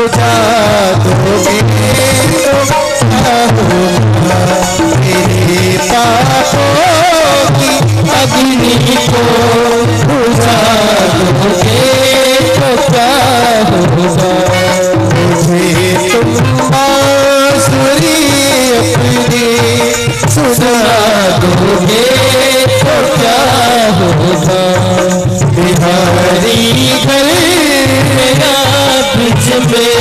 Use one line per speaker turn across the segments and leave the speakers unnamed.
बुझा दोगे तो क्या होगा, मेरे पापों की अग्नि को बुझा दोगे तो क्या होगा, मुझे तुम बांसुरी अपनी सुना दोगे तो क्या होगा, बिहारी घर मेरा ब्रिज में।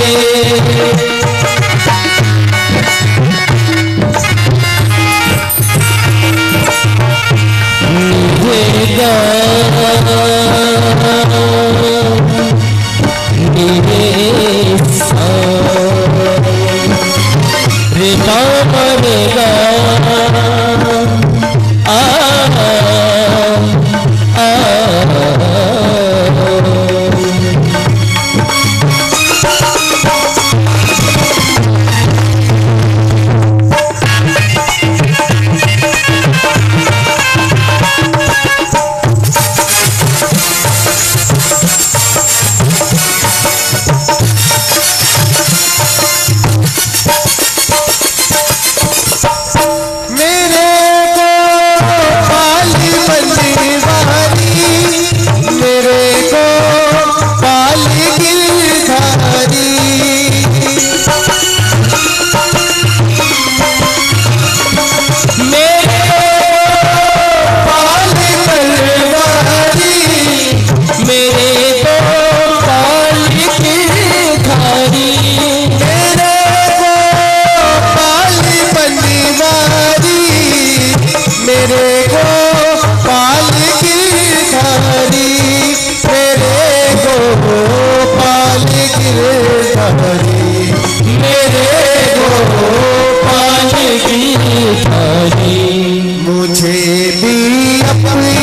मुझे भी अपनी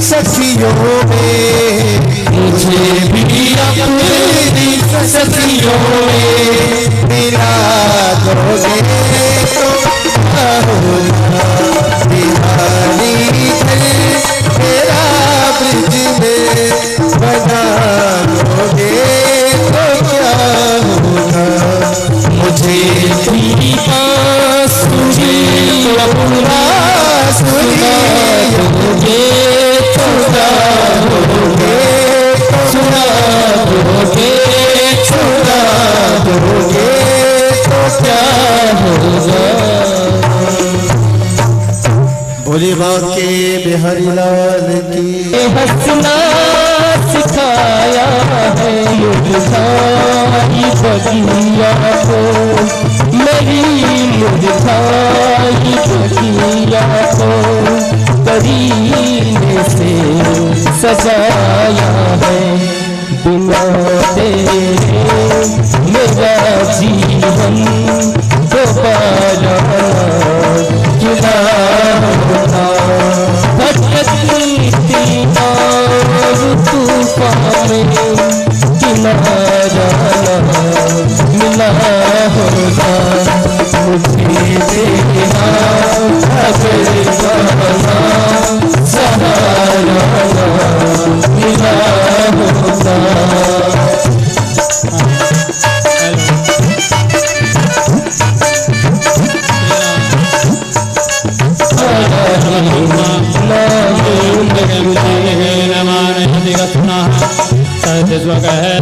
सखियों में, मुझे भी अपनी सखियों में मिला दोगे तो क्या होगा, बिहारी घर मेरा ब्रिज में बना दोगे तो क्या होगा, मुझे भी बांसुरी अपना सुना दोगे तो क्या होगे, सुना दोगे सुना दोगे तो क्या होगा। भोले बाबा के बिहारी लाल की। हंसना सिखाया है मुरझाई बगिया को, मेरी मुरझाई बगिया को करीने से सजाया है, बिना तेरे मेरा जीवन दोबारा जुदा होता, भटकती थी और तूफान में किनारा मिला होता, मुझे तेरा अगर सहारा मिला होता।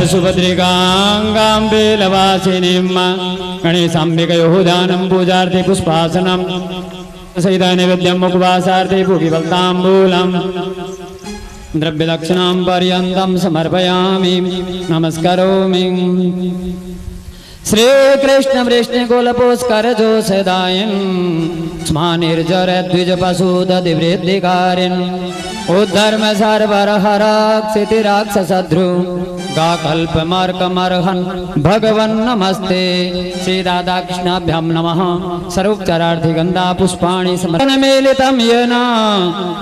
सुभद्रिकांगाम्बे लवासिनीं गणेशाम्बिकयोः दानं पूजार्थे पुष्पासनं सहिता नैवेद्यं मुखवासार्थे भूगिफलताम्बूलं द्रव्यदक्षिणां पर्यन्तं समर्पयामि नमस्करोमि। श्री कृष्ण वृष्णि कुलपुष्कर जो सदायन स्मानिर्जर द्विज पशु दधिवृद्धिकारिन् उद्धर्म सर्वर हराक्षिति राक्षसध्रु गा कल्पमर्कमर्हन् भगवन् नमस्ते श्री राधाकृष्णाभ्यां नमः। सर्वोपचारार्थी गंधा पुष्पाणि समर्पणमेलितं येन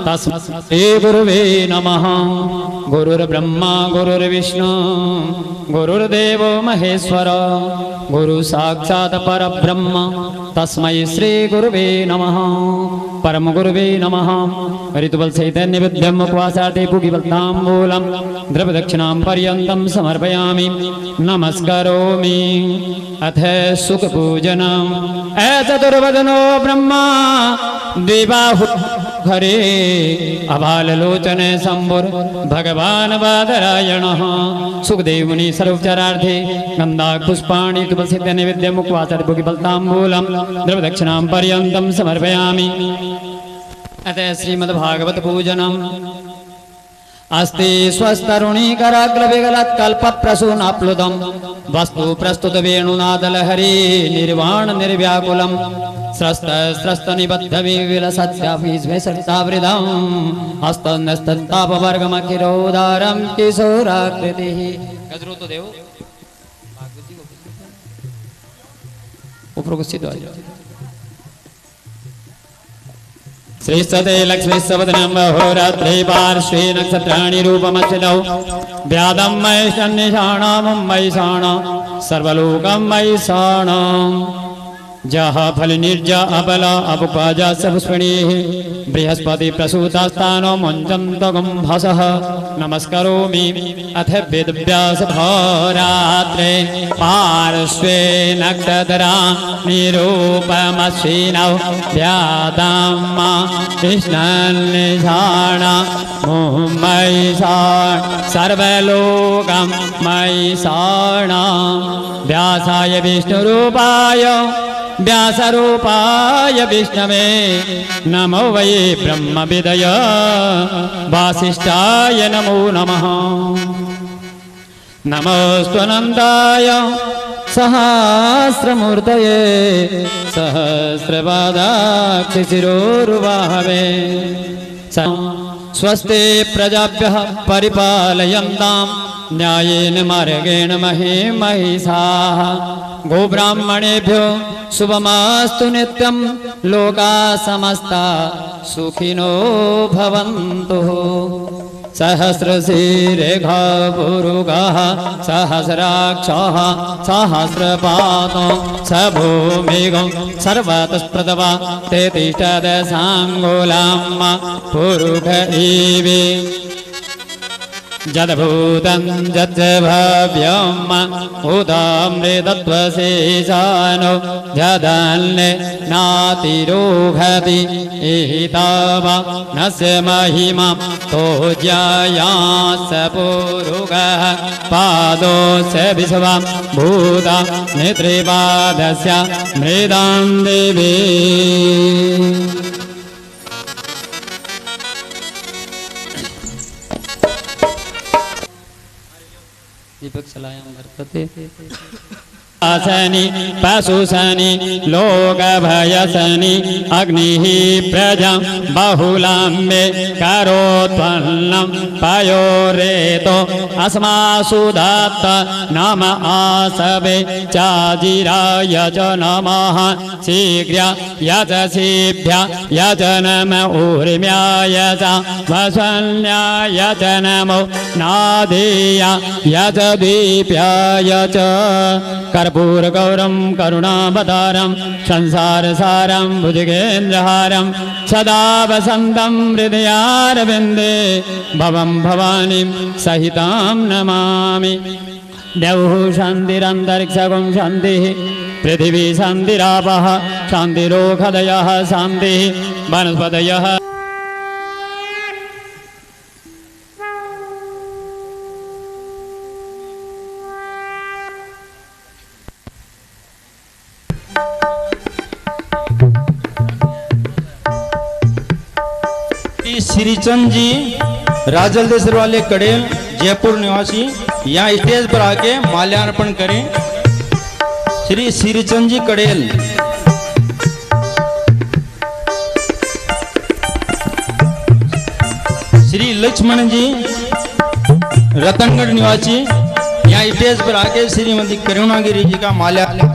तस्मै श्री गुरुवे नमः। गुरुर्ब्रह्मा गुरुर्विष्णु गुरुर्देवो महेश्वर गुरु साक्षात् परब्रह्म तस्मै श्री गुरुवे नमः परम गुरुवे नमः ऋतुबल चैतन्य विद्यम मुखवासार्थे पुगिबलताम्बूलं द्रवदक्षिणां पर्यन्तं समर्पयामि नमस्करोमि अथ सुखपूजनम् चतुर्वदनो ब्रह्मा द्विबाहु हरे अबाललोचने शंभुर भगवान बादरायणः सुखदेव मुनि सर्वोपचारार्थे गन्धाक् पुष्पाणि तुलसी नैवेद्य मुखवासार्थे पुगिबलताम्बूलं द्रवदक्षिणां पर्यन्तं समर्पयामि अतः श्रीमद्भागवत पूजनम् अस्ति स्वस्तरुणीकराग्रविगलत्कल्पप्रसूनाप्लुतं वस्तु प्रस्तुत वेणुनादलहरी निर्वाण निर्व्याकुलं स्रस्तनिबद्धविविलसत्याभिस्मेसरितावृदम् हस्तन्यस्तत्तापवर्गमखिरोदारं किशोराकृतिः गजरूतो देव उपरोक्त श्रीस्तते लक्ष्मी सवदनं होरात्रे पार्श्वे नक्षत्राणि रूपमच्युतौ व्यादं महेशन्निषाणां मयिषाण सर्वलोकं मयिषाण जह फल निर्जा अबला अपुपाजा सपुष्पिणीः बृहस्पति प्रसूतास्तानो मुञ्चन्तगुम्भसः नमस्करोमि अथ वेदव्यास भरात्रे पार्श्वे नक्षत्रा निरूपमश्विनौ व्यादां कृष्णन्निषाण मयिषाण सर्वलोकं मयिषाण व्यासाय विष्णुरूपाय व्यासरूपाय विष्णवे नमो वै ब्रह्मविदय वासिष्ठाय नमो नमः नमोऽस्त्वनन्ताय सहस्रमूर्तये सहस्रपादाक्षिशिरोरुबाहवे स्वस्ति प्रजाभ्यः परिपालयन्तां न्यायेन मार्गेण महिषाः गोब्राह्मणेभ्यो शुभमस्तु नित्यं लोकाः समस्ता सुखिनो भवन्तु सहस्रशीरेखा पुरुगः सहस्राक्षः सहस्रपादो स भूमिगं सर्वतस्प्रतवा ते तिष्ठदशाङ्गुलं पुरुष इवे जदभूतं जद्भव्यम् उदामृतत्वशेषानो जदन्ने नातिरोहति एताव नस्य महिमा तोज्यायास पुरुगः पादोस्य विश्वं भूता नेत्रिपादस्य मृदां देवी दीपक सलायं वर्तते आसनि पशुसनि लोकभयसनि अग्निः प्रजां बहुलां मे करोत्पन्नं पयोरेतो अस्मासु दत्त नम आसवे चाजिराय च नमः शीघ्र यजसेभ्य यजनम ऊर्म्याय च वसन्याय च नमो नादेय यजदीप्याय च कर्पूरगौरं करुणावतारं संसारसारं भुजगेन्द्रहारं सदा वसन्तं हृदयारविन्दे भवं भवानीं सहितां नमामि द्यौः शान्तिरन्तरिक्षगं शान्तिः पृथिवी शान्तिरापः शान्तिरोषधयः शान्तिः वनस्पतयः
श्रीचंद जी राजलदेसर वाले कड़ेल जयपुर निवासी यहाँ स्टेज पर आके माल्यार्पण करें। श्री श्रीचंद जी कड़ेल। श्री लक्ष्मण जी रतनगढ़ निवासी यहाँ स्टेज पर आके श्रीमती करुणागिरी जी का माल्यार्पण।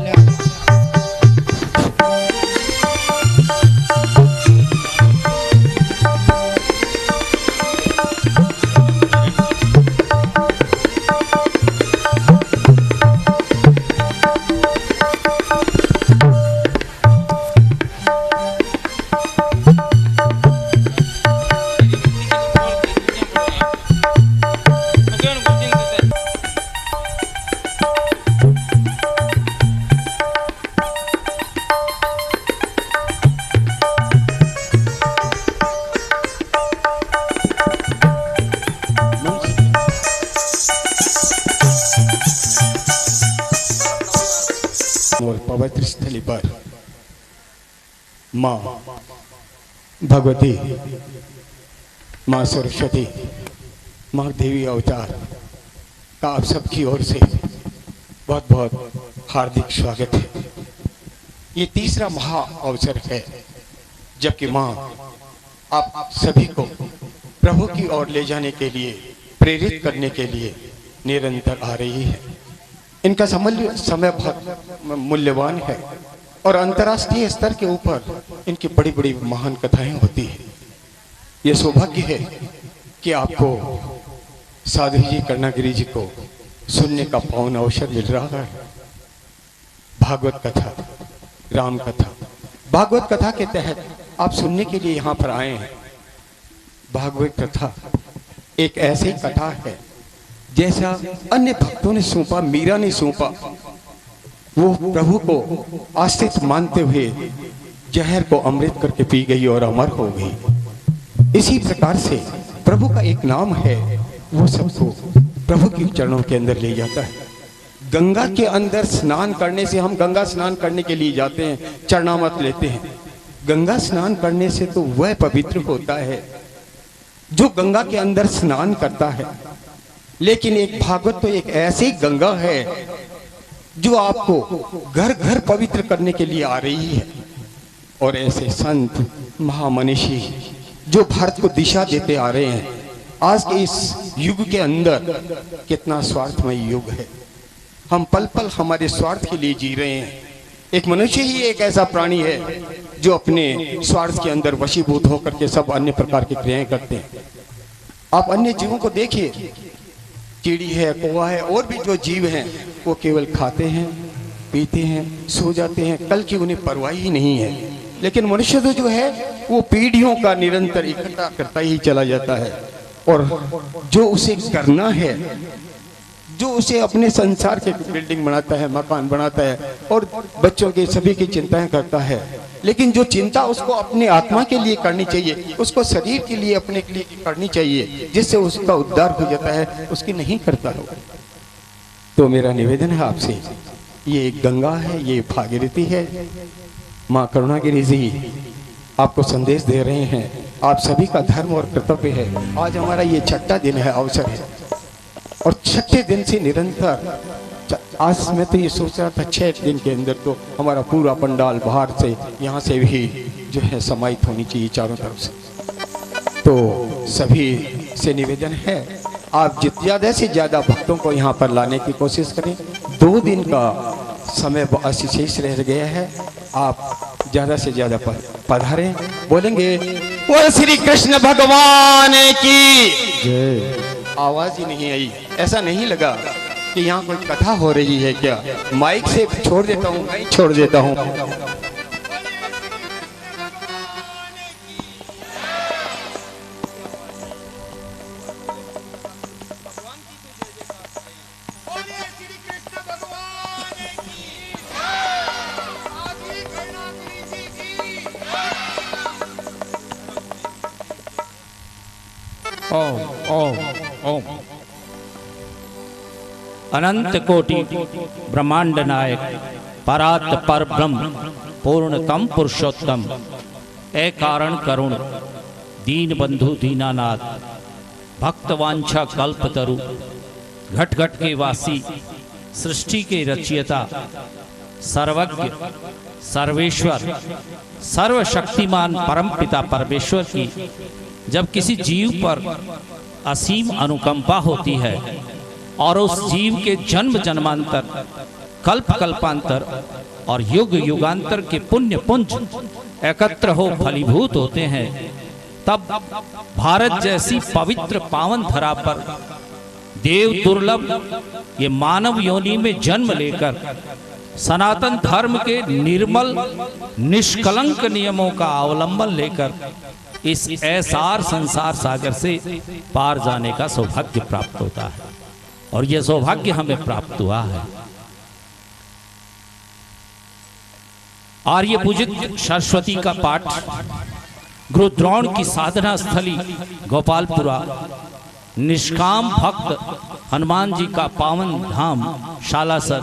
और पवित्र स्थली पर माँ भगवती, माँ सरस्वती, माँ देवी अवतार का आप सबकी ओर से बहुत बहुत हार्दिक स्वागत है। ये तीसरा महा अवसर है जबकि माँ आप सभी को प्रभु की ओर ले जाने के लिए, प्रेरित करने के लिए निरंतर आ रही है। इनका समय बहुत मूल्यवान है और अंतर्राष्ट्रीय स्तर के ऊपर इनकी बड़ी बड़ी महान कथाएं होती है। ये सौभाग्य है कि आपको साधु जी, करुणागिरी जी को सुनने का पावन अवसर मिल रहा है। भागवत कथा, राम कथा, भागवत कथा के तहत आप सुनने के लिए यहाँ पर आए हैं। भागवत कथा एक ऐसी कथा है जैसा अन्य भक्तों ने सौंपा, मीरा ने सौंपा, वो प्रभु को आश्रित मानते हुए जहर को अमृत करके पी गई और अमर हो गई। इसी प्रकार से प्रभु का एक नाम है, वो सबको प्रभु के चरणों के अंदर ले जाता है। गंगा के अंदर स्नान करने से, हम गंगा स्नान करने के लिए जाते हैं, चरणामृत लेते हैं। गंगा स्नान करने से तो वह पवित्र होता है जो गंगा के अंदर स्नान करता है। लेकिन एक भागवत तो एक ऐसी गंगा है जो आपको घर घर पवित्र करने के लिए आ रही है। और ऐसे संत महामनीषी जो भारत को दिशा देते आ रहे हैं। आज के इस युग के अंदर कितना स्वार्थमय युग है, हम पल पल हमारे स्वार्थ के लिए जी रहे हैं। एक मनुष्य ही एक ऐसा प्राणी है जो अपने स्वार्थ के अंदर वशीभूत होकर के सब अन्य प्रकार की क्रियाएं करते हैं। आप अन्य जीवों को देखिए, चिड़ी है, कौवा है, और भी जो जीव हैं वो केवल खाते हैं, पीते हैं, सो जाते हैं, कल की उन्हें परवाह ही नहीं है। लेकिन मनुष्य तो जो है वो पीढ़ियों का निरंतर इकट्ठा करता ही चला जाता है और जो उसे करना है, जो उसे अपने संसार के बिल्डिंग बनाता है, मकान बनाता है और बच्चों के सभी की चिंताएं करता है। लेकिन जो चिंता उसको अपने आत्मा के लिए करनी चाहिए, उसको शरीर के लिए, अपने के लिए करनी चाहिए, जिससे उसका उद्धार हो जाता है, उसकी नहीं करता हो। तो मेरा निवेदन है आपसे, ये गंगा है, ये भागीरथी है। माँ करुणागिरी जी आपको संदेश दे रहे हैं। आप सभी का धर्म और कर्तव्य है। आज हमारा ये छठा दिन है, अवसर है, और छठे दिन से निरंतर, आज मैं तो ये सोच रहा था 6 दिन के अंदर तो हमारा पूरा पंडाल बाहर से, यहाँ से भी जो है समाहित होनी चाहिए चारों तरफ से। तो सभी से निवेदन है, आप ज़्यादा से ज़्यादा भक्तों को यहाँ पर लाने की कोशिश करें। 2 दिन का समय शेष रह गया है, आप ज़्यादा से ज़्यादा पधारें। बोलेंगे वो श्री कृष्ण भगवान की जय। आवाज ही नहीं आई, ऐसा नहीं लगा कि यहाँ कोई कथा हो रही है क्या। माइक से छोड़ देता हूँ, माइक छोड़ देता हूँ।
ओम ओम ओम। अनंत कोटि ब्रह्मांड नायक परात पर ब्रह्म पूर्णतम पुरुषोत्तम ए कारण करुण दीन बंधु दीनानाथ भक्तवांछा कल्पतरु घट घट के वासी सृष्टि के रचयिता सर्वज्ञ सर्वेश्वर सर्वशक्तिमान परमपिता परमेश्वर की जब किसी जीव पर असीम अनुकंपा होती है और उस जीव के जन्म जन्मांतर, कल्प कल्पांतर और युग युगांतर के पुण्य पुंज एकत्र हो फलीभूत होते हैं, तब भारत जैसी पवित्र पावन धरा पर देव दुर्लभ ये मानव योनि में जन्म लेकर सनातन धर्म के निर्मल निष्कलंक नियमों का अवलंबन लेकर इस ऐसार संसार सागर से पार जाने का सौभाग्य प्राप्त होता है। और यह सौभाग्य हमें प्राप्त हुआ है। आर्य पूजित सरस्वती का पाठ गुरु द्रोण की साधना स्थली गोपालपुरा निष्काम भक्त हनुमान जी का पावन धाम शालासर,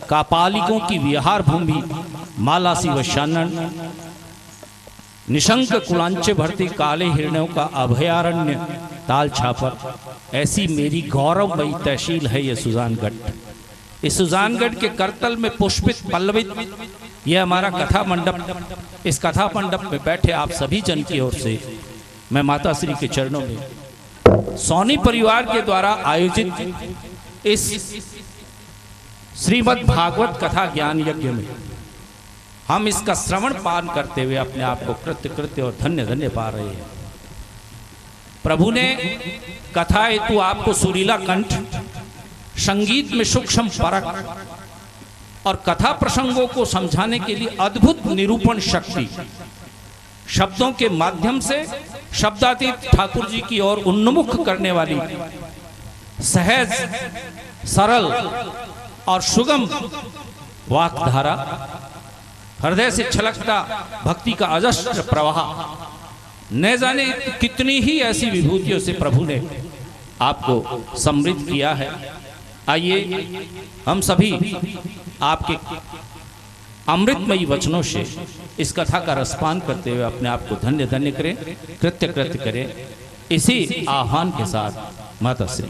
कापालिकों की विहार भूमि मालासी व शानन, निशंक कुलांचे भरती काले हिरणों का अभयारण्य ताल छापर, ऐसी मेरी गौरवमयी तहसील है ये सुजानगढ़। इस सुजानगढ़ के करतल में पुष्पित पल्लवित यह हमारा कथा मंडप। इस कथा मंडप में बैठे आप सभी जन की ओर से मैं माता श्री के चरणों में सोनी परिवार के द्वारा आयोजित इस श्रीमद् भागवत कथा ज्ञान यज्ञ में हम इसका श्रवण पान करते हुए अपने आप को कृत्य कृत्य और धन्य धन्य पा रहे हैं। प्रभु ने कथा हेतु आपको सुरीला कंठ, संगीत में सूक्ष्म परख और कथा प्रसंगों को समझाने के लिए अद्भुत निरूपण शक्ति, शब्दों के माध्यम से शब्दातीत ठाकुर जी की ओर उन्मुख करने वाली सहज, सरल और सुगम वाक्धारा, हृदय से छलकता भक्ति का अजस्र प्रवाह, न जाने कितनी ही ऐसी विभूतियों से प्रभु ने आपको समृद्ध किया है। आइए हम सभी आपके अमृतमयी वचनों से इस कथा का रसपान करते हुए अपने आप को धन्य धन्य करें, कृत्य कृत्य करें। इसी आह्वान के साथ माता श्री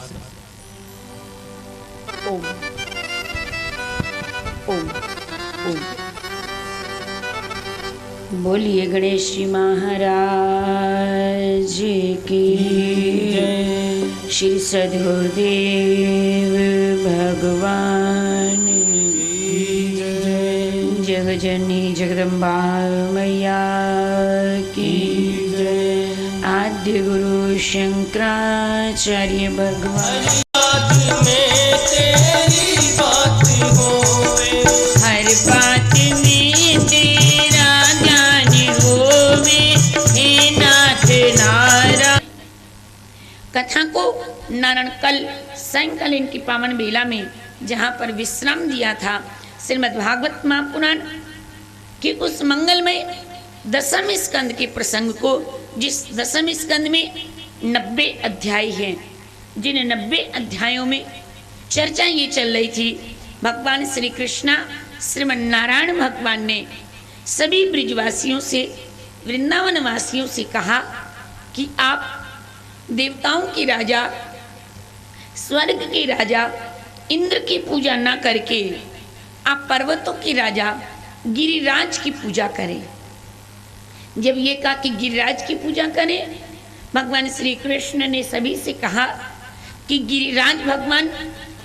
ओम ओम ओम। बोलिए गणेश जी महाराज की जय। श्री सद्गुरुदेव भगवान की जय। जगजननी जगदम्बा मैया की जय। आद्य गुरु शंकराचार्य भगवान
में तेरी बात होवे,
हर बात में तेरा ज्ञान होवे, हे नाथ नारायण। कथा को नारायण कल सायंकाल इनकी पावन बेला में जहाँ पर विश्राम दिया था, श्रीमद् भागवत महापुराण के उस मंगलमय दसम स्कंद के प्रसंग को, जिस दसम स्कंद में 90 अध्याय हैं, जिन 90 अध्यायों में चर्चा ये चल रही थी, भगवान श्री कृष्णा श्रीमन नारायण भगवान ने सभी ब्रिजवासियों से, वृंदावन वासियों से कहा कि आप देवताओं के राजा, स्वर्ग के राजा इंद्र की पूजा ना करके आप पर्वतों के राजा गिरिराज की पूजा करें। जब ये कहा कि गिरिराज की पूजा करें, भगवान श्री कृष्ण ने सभी से कहा कि गिरिराज भगवान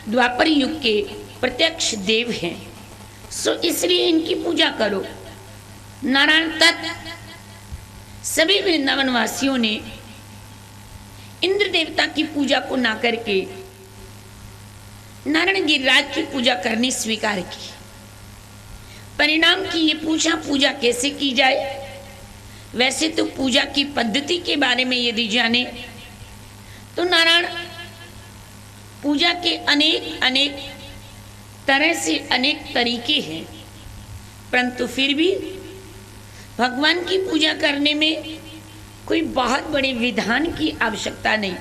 द्वापर युग के प्रत्यक्ष देव हैं, सो इसलिए इनकी पूजा करो। नारायण तत् सभी वृंदावन वासियों ने इंद्र देवता की पूजा को ना करके नारायण गिरिराज की पूजा करनी स्वीकार की। परिणाम की ये पूजा कैसे की जाए। वैसे तो पूजा की पद्धति के बारे में यदि जाने तो नारायण पूजा के अनेक तरह से अनेक तरीके हैं, परंतु फिर भी भगवान की पूजा करने में कोई बहुत बड़े विधान की आवश्यकता नहीं।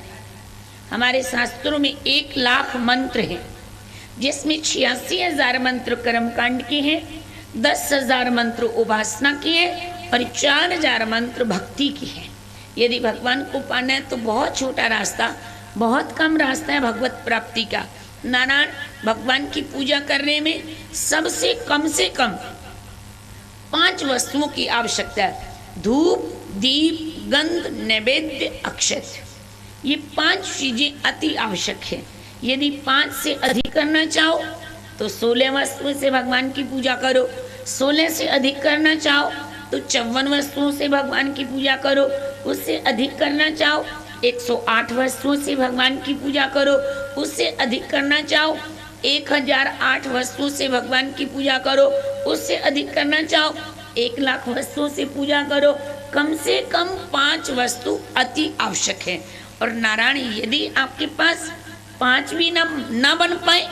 हमारे शास्त्रों में 1 लाख मंत्र हैं, जिसमें 86,000 मंत्र कर्मकांड के हैं, 10,000 मंत्र उपासना के हैं और 4,000 मंत्र भक्ति की हैं। यदि भगवान को पाना है तो बहुत छोटा रास्ता, बहुत कम रास्ता है भगवत प्राप्ति का। नारायण भगवान की पूजा करने में सबसे कम 5 वस्तुओं की आवश्यकता है। धूप, दीप, गंध, नैवेद्य, अक्षत। ये 5 चीजें अति आवश्यक है। यदि 5 से अधिक करना चाहो तो 16 वस्तुओं से भगवान की पूजा करो, 16 से अधिक करना चाहो तो 54 वस्तुओं से भगवान की पूजा करो, उससे अधिक करना चाहो 108 वस्तुओं से भगवान की पूजा करो, उससे अधिक करना चाहो 1008 वस्तुओं से भगवान की पूजा करो, उससे अधिक करना चाहो 1 लाख वस्तुओं से पूजा करो। कम से कम 5 वस्तु अति आवश्यक है। और नारायण यदि आपके पास 5 भी न बन पाए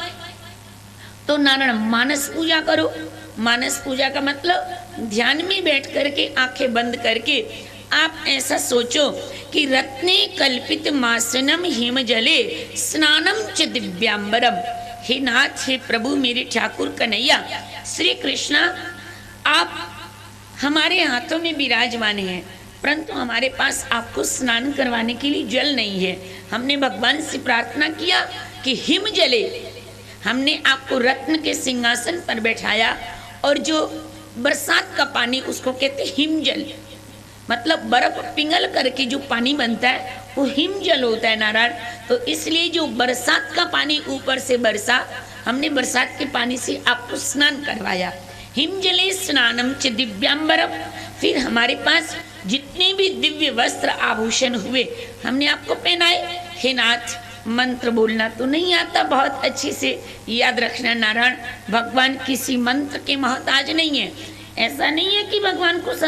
तो नारायण मानस पूजा करो। मानस पूजा का मतलब ध्यान में बैठ करके आंखें बंद करके आप ऐसा सोचो कि रत्ने कल्पित मासनम हिम जले स्नानम च दिव्यांबरम। हे नाथ, हे प्रभु, मेरे ठाकुर कन्हैया श्री कृष्णा, आप हमारे हाथों में विराजमान हैं, परंतु हमारे पास आपको स्नान करवाने के लिए जल नहीं है। हमने भगवान से प्रार्थना किया कि हिम जले, हमने आपको रत्न के सिंहासन पर बैठाया, और जो बरसात का पानी उसको कहते हिमजल, मतलब बर्फ पिघल करके जो पानी बनता है वो हिमजल होता है नारायण। तो इसलिए जो बरसात का पानी ऊपर से बरसा, हमने बरसात के पानी से आपको स्नान करवाया। हिमजले स्नानम च दिव्यांबरम। फिर हमारे पास जितने भी दिव्य वस्त्र आभूषण हुए हमने आपको पहनाए। हे नाथ, मंत्र बोलना तो नहीं आता, बहुत अच्छे से याद रखना नारायण, भगवान किसी मंत्र के मोहताज नहीं है। ऐसा नहीं है कि भगवान को